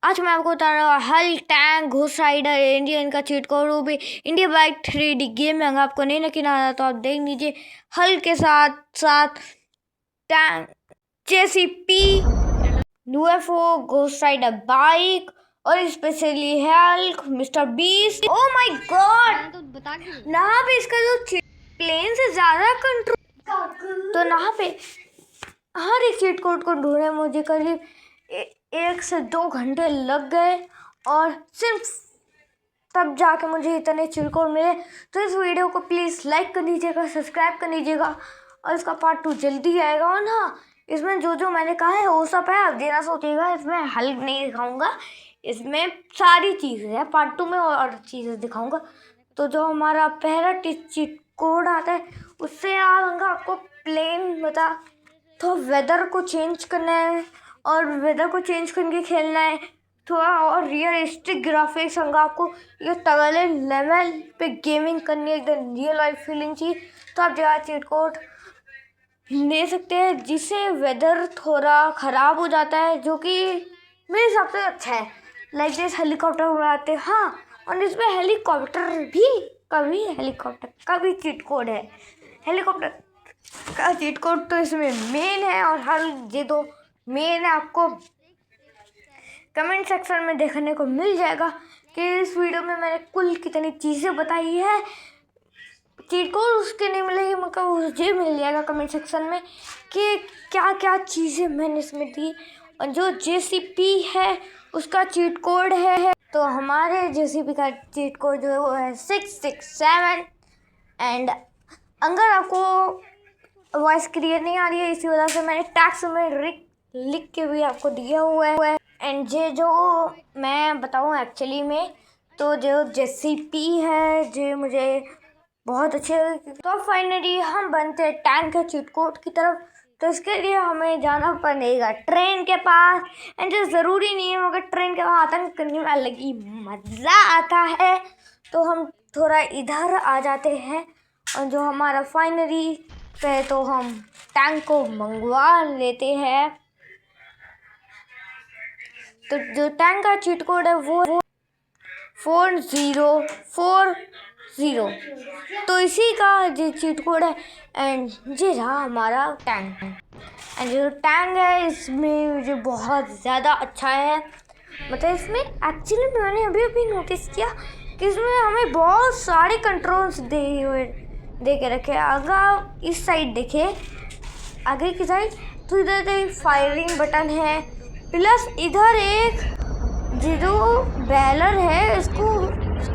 आज मैं आपको बता रहा हूँ Hulk, tank, Ghost Rider, Indian का चीट कोड, वो भी इंडिया बाइक 3D गेम में। अगर आपको नहीं ना आता तो आप देख लीजिए। हल्क के साथ साथ tank, JCB, UFO, Ghost Rider bike और specially Hulk, Mister Beast. Oh my God, ना पे इसका जो प्लेन से ज्यादा कंट्रोल, तो ना पे हर एक चीट कोड को ढूंढने मुझे करीब 1 से 2 घंटे लग गए और सिर्फ तब जाके मुझे इतने चीट कोड मिले। तो इस वीडियो को प्लीज़ लाइक कर दीजिएगा, सब्सक्राइब कर दीजिएगा और इसका पार्ट 2 जल्दी आएगा। और हाँ, इसमें जो मैंने कहा है वो सब है, आप देना सोचिएगा। इसमें हल्क नहीं दिखाऊंगा, इसमें सारी चीज़ें हैं। पार्ट 2 में और चीज़ें दिखाऊंगा। तो जो हमारा पहला चीट कोड आता है उससे आपको प्लेन बता, तो वेदर को चेंज करना है और वेदर को चेंज करके खेलना है। थोड़ा और रियलिस्टिक ग्राफिक्स होगा, आपको ये तगड़े लेवल पे गेमिंग करनी है, एकदम रियल लाइफ फीलिंग चाहिए। तो आप जगह चीट कोड ले सकते हैं जिससे वेदर थोड़ा ख़राब हो जाता है, जो कि मेरे हिसाब से अच्छा है। लाइक दिस हेलीकॉप्टर उड़ाते, हाँ, और इसमें हेलीकॉप्टर का भी चीट कोड है। हेलीकॉप्टर का चीट कोड तो इसमें मेन है और हर ये दो मेन है। आपको कमेंट सेक्शन में देखने को मिल जाएगा कि इस वीडियो में मैंने कुल कितनी चीज़ें बताई है। चीट कोड उसके नहीं मिलेगी, मतलब मुझे मिल जाएगा कमेंट सेक्शन में कि क्या क्या चीज़ें मैंने इसमें दी। और जो जेसीपी है उसका चीट कोड है, तो हमारे जेसीपी का चीट कोड जो है वो है 667। एंड अगर आपको वॉइस क्लियर नहीं आ रही है, इसी वजह से मैंने टैक्स में लिख के भी आपको दिया हुआ है। एंड ये जो मैं बताऊँ एक्चुअली में, तो जो जेसीपी है जो मुझे बहुत अच्छे। तो फाइनली हम बनते हैं टैंक के चीट कोड की तरफ। तो इसके लिए हमें जाना पड़ेगा ट्रेन के पास। एंड जो ज़रूरी नहीं है, मगर ट्रेन के वहाँ आतंक करने में अलग ही मज़ा आता है। तो हम थोड़ा इधर आ जाते हैं और जो हमारा फाइनली पे, तो हम टैंक को मंगवा लेते हैं। तो जो टैंक का चीट कोड है वो 4040, तो इसी का जो चीट कोड है। एंड ये रहा हमारा टैंक। एंड जो टैंक है इसमें मुझे बहुत ज़्यादा अच्छा है। मतलब इसमें एक्चुअली मैंने अभी नोटिस किया कि इसमें हमें बहुत सारे कंट्रोल्स दे के रखे। अगर आप इस साइड देखें, आगे की साइड, तो इधर एक फायरिंग बटन है, प्लस इधर एक जो बैलर है इसको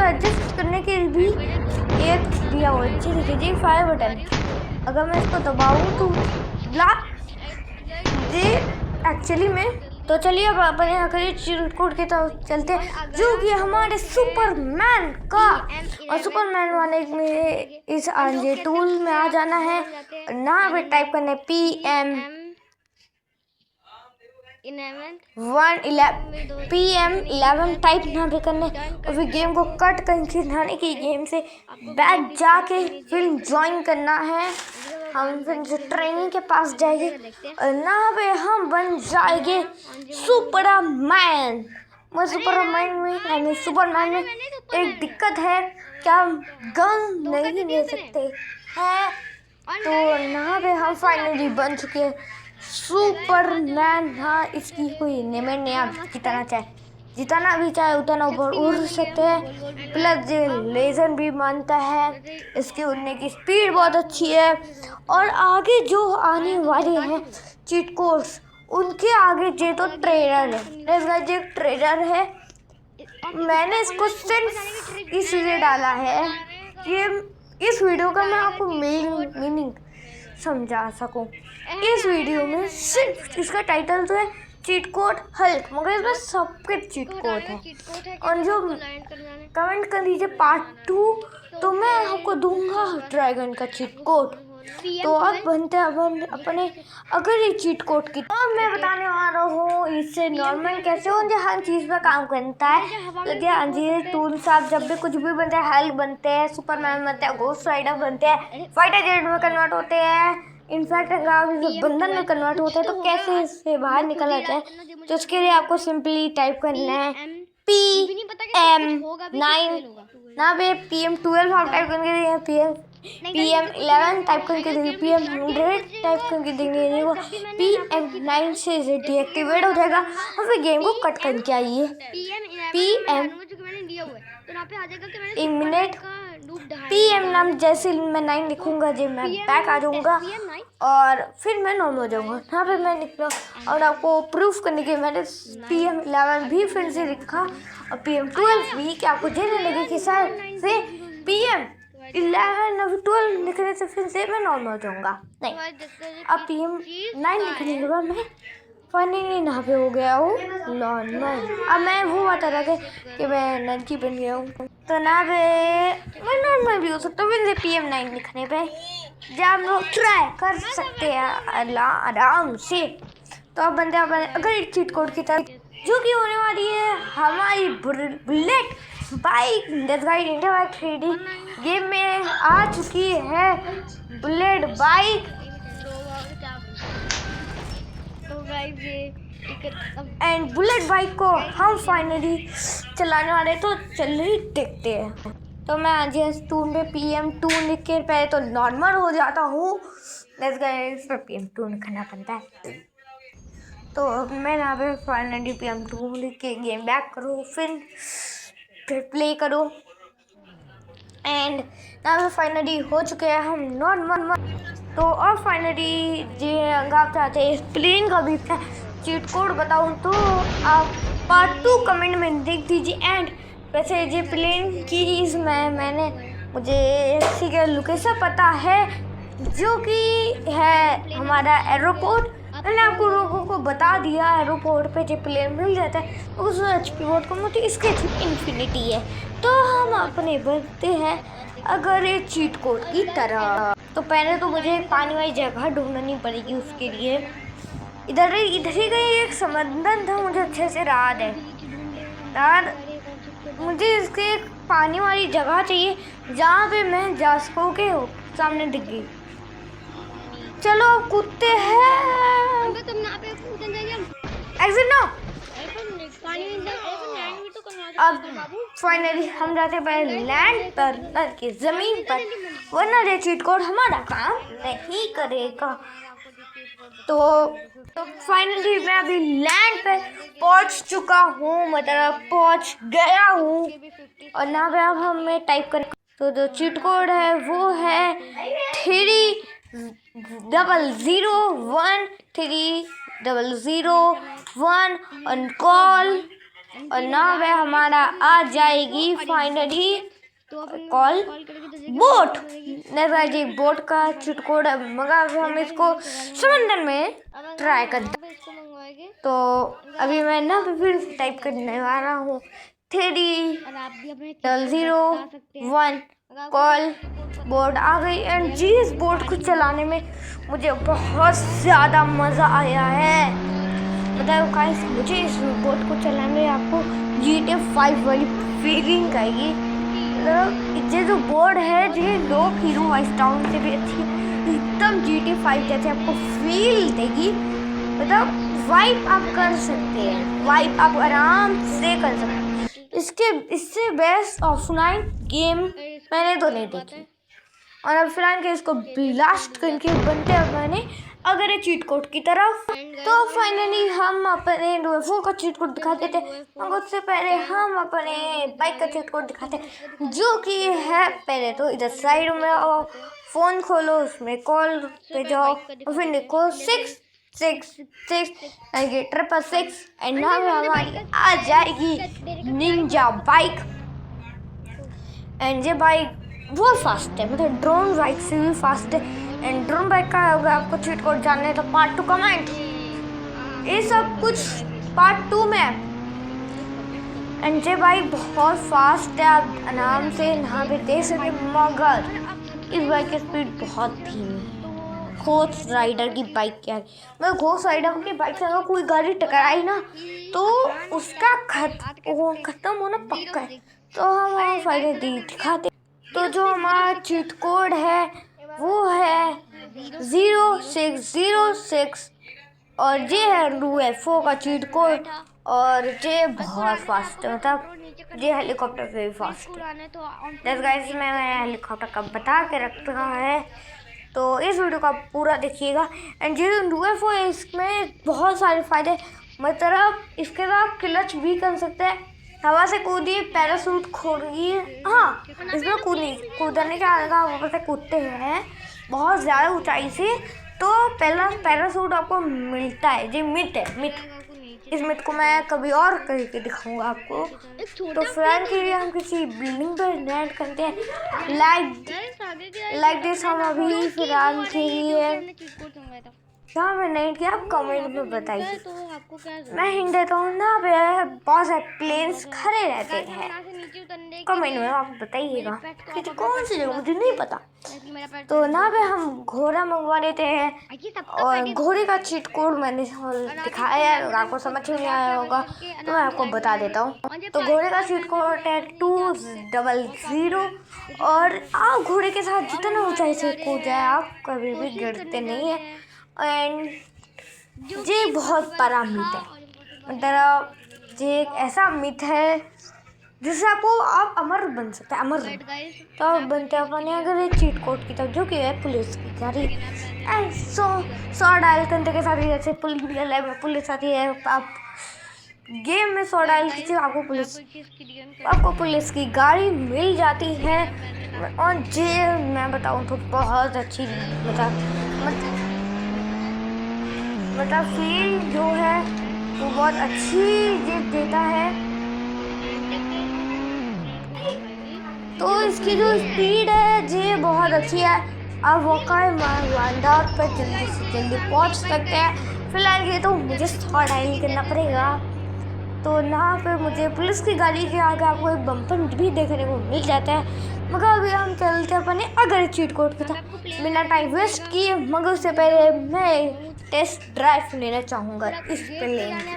एडजस्ट करने के भी एक दिया हुआ है। देखिए फायर बटन, अगर मैं इसको दबाऊँ तो ये एक्चुअली में। तो चलिए अब अपने आखिरी चीट कोड की तरफ चलते हैं, जो कि हमारे सुपरमैन का। और सुपरमैन वाले में इस आरजे टूल में आ जाना है, ना भी टाइप करने PM 11 टाइप ना भी करने, और फिर गेम को कट करके जाने की गेम से बैक जाके फिर ज्वाइन करना है। हम फिर ट्रेनिंग के पास जाएंगे और ना पे हम बन जाएंगे सुपरमैन। मैं सुपरमैन में एक दिक्कत है, क्या गन नहीं ले सकते हैं। तो ना पे हम फाइनली बन चुके हैं सुपरमैन। हाँ, इसकी कोई लिमिट नहीं, आप जितना भी चाहे उतना ऊपर उड़ सकते हैं। प्लस ये लेजर भी मानता है, इसकी उड़ने की स्पीड बहुत अच्छी है। और आगे जो आने वाले हैं चीट कोड्स, उनके आगे जे तो ट्रेलर है। जो ट्रेलर है, मैंने इसको सिर्फ इसलिए डाला है कि इस वीडियो का मैं आपको मीनिंग समझा सकूं। इस वीडियो में सिर्फ इसका टाइटल तो है चीट कोड हल्क, मगर इसमें सबके चीट कोड है। और जो कमेंट कर दीजिए पार्ट 2, तो मैं आपको दूंगा ड्रैगन का चीट कोड। तो अब बनते हैं अपने अगर ये चीट कोड की। तो मैं बताने वाला हूँ इससे नॉर्मल कैसे हो, हर चीज़ पर काम करता है। तो टूल्स आप जब भी कुछ भी बनते हैं, हल्क बनते हैं, सुपरमैन बनते हैं, घोस्ट राइडर बनते हैं, फाइटर जेट में कन्वर्ट होते हैं, इनफैक्ट अगर आप इसे बंधन में कन्वर्ट होते हैं तो कैसे इससे बाहर निकला जाए, तो उसके लिए आपको सिंपली टाइप करना है PM9 ना पे PM12 आप टाइप करके PM11 टाइप करके देंगे, PM100 टाइप करके देंगे, वो PM9 से डीएक्टिवेट हो जाएगा और फिर गेम को कट करके आइए। PM एक मिनट PM नाम जैसे मैं 9 लिखूंगा जब मैं बैक आ जाऊंगा और फिर मैं नॉर्मल हो जाऊंगा। यहाँ पे मैं निकला और आपको प्रूफ करने के मैंने PM11 भी फिर से लिखा और PM12 भी, कि आपको देने लगे कि शायद से PM11 और 12 लिखने से फिर से मैं नॉर्मल हो जाऊंगा। नहीं, अब PM9 लिखने के बाद मैं फाइनली यहाँ पे हो गया हूँ नॉर्मल। अब मैं वो बता रहा था कि मैं ननकी बन गया हूँ, तो ना पे मैं नॉर्मल भी हो सकता हूँ फिर से PM9 लिखने पे, जब हम लोग ट्राई कर सकते हैं आराम से। तो अब बनते हैं अगर एक चीट कोड की तरह जो कि होने वाली है हमारी bullet bike death guide India bike 3D game में आ चुकी है bullet bike. And bullet bike को हम फाइनली चलाने वाले, तो चल ही देखते हैं। तो मैं आज टू में PM2 लिख के पहले तो नॉर्मल हो जाता हूँ, लेट्स गाइस पर PM2 लिखना पड़ता है। तो मैं यहाँ पे फाइनली PM2 लिख के गेम बैक करूँ, फिर प्ले करो एंड यहाँ पे फाइनली हो चुके हैं हम नॉर्मल। तो और फाइनली जो अगर आप चाहते हैं प्लेन का भी चीट कोड बताऊँ तो आप पार्ट 2 कमेंट में देख दीजिए। एंड वैसे जो प्लेन की मैंने मुझे इसी का लोकेशन पता है जो कि है हमारा एयरपोर्ट। मैंने आपको लोगों को बता दिया एयरपोर्ट पे जो प्लेन मिल जाता है तो उस HP बोर्ड को मुझे इसके इन्फिनिटी है। तो हम अपने बढ़ते हैं अगर ये चीट कोड की तरह, तो पहले तो मुझे पानी वाली जगह ढूंढनी पड़ेगी। उसके लिए इधर ही कहीं एक समंदर था, मुझे अच्छे से याद है यार, मुझे इसके एक पानी वाली जगह चाहिए जहाँ पे मैं जा सकूँ के सामने दिख गई। चलो कूदते हैं, एग्जिट नो। अब फाइनली हम जाते हैं पहले लैंड पर, नर की जमीन पर, वरना ये चीट कोड हमारा काम नहीं करेगा। तो फाइनली मैं अभी लैंड पे पहुंच चुका हूँ, मतलब पहुंच गया हूँ। और ना पे अब हमें टाइप कर, तो जो चीट कोड है वो है 3001301 और कॉल, और ना वह हमारा आ जाएगी फाइनली कॉल बोट। जी बोट का चीट कोड है, मगर हम इसको समंदर में ट्राई करते। तो अभी मैं ना फिर टाइप करने वाला हूँ 30001 कॉल बोट आ गई। एंड जी इस बोट को चलाने में मुझे बहुत ज़्यादा मज़ा आया है। बताओ गाइस, मुझे इस बोट को चलाने में आपको GTA 5 वाली फीलिंग आएगी। मतलब ये जो बोर्ड है ये लोग हीरो वाइस टाउन से भी अच्छी एकदम GTA 5 जैसे आपको फील देगी। मतलब वाइप आप कर सकते हैं, वाइप आप आराम से कर सकते हैं। इससे बेस्ट ऑफलाइन गेम मैंने तो नहीं देखी। और अब फिलहाल के इसको ब्लास्ट करके बनते हैं मैंने अगर ये चीट कोड की तरफ। तो फाइनली हम अपने UFO का चीट कोड दिखाते थे, मगर उससे पहले हम अपने बाइक का चीट कोड दिखाते हैं जो कि है, पहले तो इधर साइड में आओ, फ़ोन खोलो, उसमें कॉल पे जाओ और फिर लिखो 666 666 एंड नाम हमारी आ जाएगी निंजा बाइक। एंड ये बाइक बहुत फास्ट है, मतलब ड्रोन बाइक से भी फास्ट है। एंड ड्रोन बाइक का होगा आपको चीट कोड जानना है तो पार्ट 2 कमेंट, ये सब कुछ पार्ट 2 में। एंड ये बाइक बहुत फास्ट है, आप आराम से यहाँ पे देख सकते, मगर इस बाइक की स्पीड बहुत धीमी है। घोस्ट राइडर की बाइक क्या है, मैं घोस्ट राइडर की बाइक से अगर कोई गाड़ी टकराई ना तो उसका खत्म होना पक्का है। तो हम फायदे दिखाते। तो जो हमारा चीट कोड है वो है 0606 और ये है UFO का चीट कोड और ये बहुत फास्ट है, मतलब ये हेलीकॉप्टर से भी फास्ट है। जैसे गाइस मैं हेलीकॉप्टर का बता के रखा है, तो इस वीडियो का पूरा देखिएगा। एंड ये UFO है, इसमें बहुत सारे फायदे, मतलब इसके साथ क्लच भी कर सकते हैं, हवा से कूदिए, पैरासूट खोलिए। हाँ, इसमें कूदने के आएगा, ऊपर से कूदते हैं बहुत ज़्यादा ऊंचाई से, तो पहला पैरासूट आपको मिलता है। ये मिथ है, मिथ। इस मिथ को मैं कभी और करके दिखाऊंगा आपको। तो फिलहाल के लिए हम किसी बिल्डिंग पर लैंड करते हैं। लाइक दिस हम अभी फिलहाल के लिए जहाँ मैं नहीं किया, आप कमेंट में बताइए। मैं हिंट देता हूँ ना, पे बहुत सारे प्लेन्स खड़े रहते हैं। कमेंट में आप बताइएगा कि कौन सी जगह, मुझे नहीं पता। तो ना पे हम घोड़ा मंगवा लेते हैं, और घोड़े का चीट कोड मैंने दिखाया है, आपको समझ नहीं आया होगा तो मैं आपको बता देता हूँ। तो घोड़े का चीट कोड है 200, और आप घोड़े के साथ जितना ऊंचाई से कूद जाए, आप कभी भी गिरते नहीं है। एंड ये बहुत बड़ा मिथ है, मतलब ये एक ऐसा मिथ है जिससे आप अमर बन सकते हैं, अमर। तो आप बनते अपने अगर ये चीट कोड की तरफ, जो कि है पुलिस की गाड़ी। एंड 100 डायल करने के साथ ही, जैसे पुलिस आती है, आप गेम में 100 डायल कीजिए, आपको पुलिस की गाड़ी मिल जाती है। और ये मैं बताऊँ तो बहुत अच्छी, मतलब फील जो है वो बहुत अच्छी जीत देता है। तो इसकी जो स्पीड है ये बहुत अच्छी है, आप वारदात पर जल्दी से जल्दी पहुंच सकते हैं। फिलहाल ये तो मुझे 100 डायल करना पड़ेगा, तो यहाँ पे मुझे पुलिस की गाड़ी के आगे आपको एक बम्पर भी देखने को मिल जाता है। मगर अभी हम चलते अपने अगर चीट कोड के साथ बिना टाइम वेस्ट किए। मगर उससे पहले मैं टेस्ट ड्राइव लेना चाहूँगा इस प्लेन की।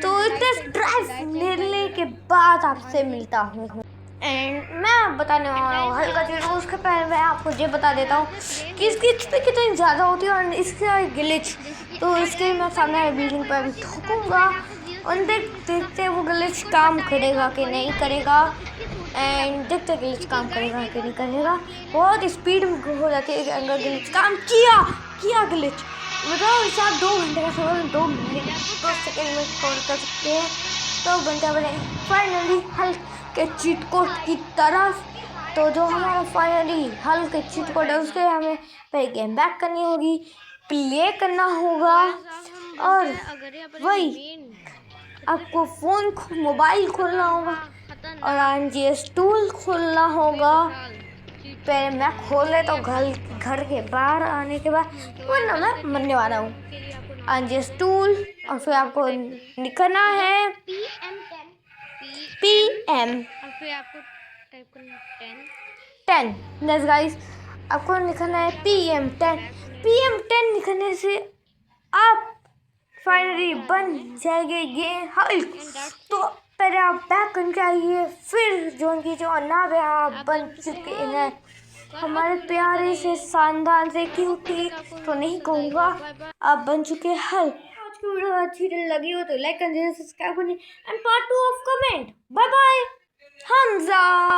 तो टेस्ट ड्राइव लेने के बाद आपसे मिलता हूँ। एंड मैं बताने वाला हूँ हल्का चीज, उसके पहले मैं आपको ये बता देता हूँ कि इसकी स्पीड कितनी ज़्यादा होती है और इसका ग्लिच। तो इसके मैं सामने बिल्डिंग पर भी ठोकूँगा और देखते वो ग्लिच काम करेगा कि नहीं करेगा। एंड देखते ग्लिच काम करेगा कि नहीं करेगा। बहुत स्पीड में हो जाती है, अगर ग्लिच काम किया ग्लिच, मतलब इस 2 घंटे का सवाल 2 मिनट 2 सेकेंड में कवर कर सकते हैं। तो घंटा बने फाइनली हल्के चीट कोड की तरफ। तो जो हमारा फाइनली हल्के चीट कोड है, उसके हमें पहले गेम बैक करनी होगी, प्ले करना होगा, और वही आपको मोबाइल खोलना होगा और RGS टूल खोलना होगा। पहले मैं खोले तो घर के बाहर आने के बाद, वरना मैं मरने वाला हूँ। RGS टूल, और फिर आपको लिखना है PM, और फिर आपको टाइप करना 10। यस गाइस, आपको लिखना है PM10 लिखने से आप फाइनली बन जाएंगे ये हल्क। तो पहले आप बैक करके आइए, फिर जो कीजिए, और ना भी आप बन चुके हैं हमारे प्यारे से शानदार से क्यूटी, तो नहीं कहूँगा, आप बन चुके हल्क। आज की वीडियो अच्छी लगी हो तो लाइक कर दीजिए, सब्सक्राइब करिए, and part 2 of comment. Bye bye Hamza.